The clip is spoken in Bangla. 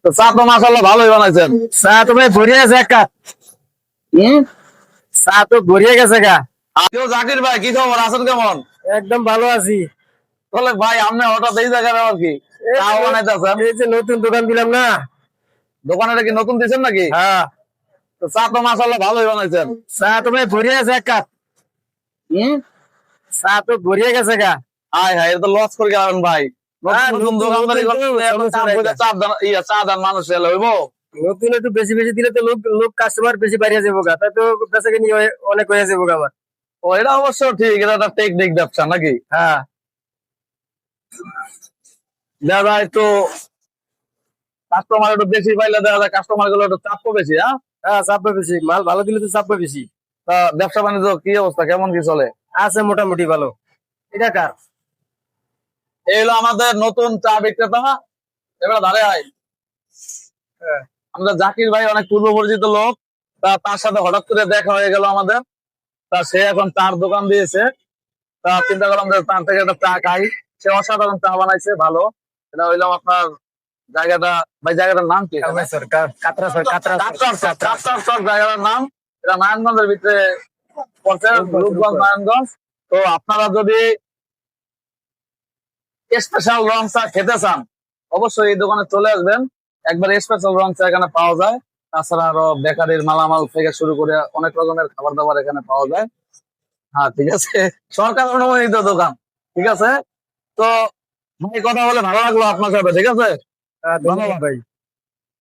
তো চা তো মাশাআল্লাহ ভালোই বানাইছেন। চা তো ভাই ভরিয়ে গেছে এক কাপ। চা তো ভরিয়ে গেছে গা। কেউ জাকির ভাই কি খবর আছেন কেমন? একদম ভালো আছি। বলে ভাই আপনি হঠাৎ এই জায়গায় আর কি চা বানাইতেছেন? এই যে নতুন দোকান দিলাম না। দোকানে কি নতুন দিচ্ছেন নাকি? হ্যাঁ, তো চা তো মাশাআল্লাহ ভালোই বানাইছেন। চা তো ভাই ভরিয়ে গেছে এক কাপ। চা তো ভরিয়ে গেছে গা। হাই হাই এটা তো লস করে গেলেন ভাই। হ্যাঁ, নতুন নতুন দোকানদারি নতুন করতে তো এখন সমস্যা নাই এটা। চা দান মানুষ এলে হইব। নতুন একটু বেশি বেশি দিলে তো লোক লোক কাস্টমার বেশি বাড়িয়ে যাবো গা, তাই তো বেচা কিনি অনেক হয়ে যাবো গা আমার। ও এটা অবশ্য ঠিক, এটা একটা টেকনিক ব্যবসা নাকি? হ্যাঁ, দেখা যায় একটু কাস্টমার একটু বেশি পাইলে দেখা যায় কাস্টমার গুলো একটু চাপও বেশি। হ্যাঁ, হ্যাঁ, চাপবে বেশি, মাল ভালো দিলে তো চাপবে বেশি। তা ব্যবসা বাণিজ্য কি অবস্থা, কেমন কি চলে? আছে মোটামুটি ভালো। এটা কার? এই হলো আমাদের নতুন চা বিক্রেতা। এবার ধারে আয়। হ্যাঁ, আমাদের জাকির ভাই অনেক পূর্ব পরিচিত লোক। তার সাথে হঠাৎ করে দেখা হয়ে গেল আমাদের। সে এখন চার দোকান দিয়েছে। চিন্তা করলাম যে তার থেকে একটা চা খাই। সে অসাধারণ চা বানাইছে, ভালো। এটা হইলাম আপনার জায়গাটা, ভাই জায়গাটার নাম কি? কাতরার চর জায়গাটার নাম। এটা নারায়ণগঞ্জের ভিতরে পড়ছে, রূপগঞ্জ নারায়ণগঞ্জ। তো আপনারা যদি স্পেশাল রং চা খেতে চান অবশ্যই এই দোকানে চলে আসবেন। একবার স্পেশাল রং চা এখানে পাওয়া যায়। তাছাড়া আরো বেকারির মালামাল থেকে শুরু করে অনেক রকমের খাবার দাবার এখানে পাওয়া যায়। হ্যাঁ ঠিক আছে, সরকার অনুমোদিত দোকান। ঠিক আছে, তো ভাই কথা বলে ভালো লাগলো আপনার সাথে। ঠিক আছে, ধন্যবাদ ভাই।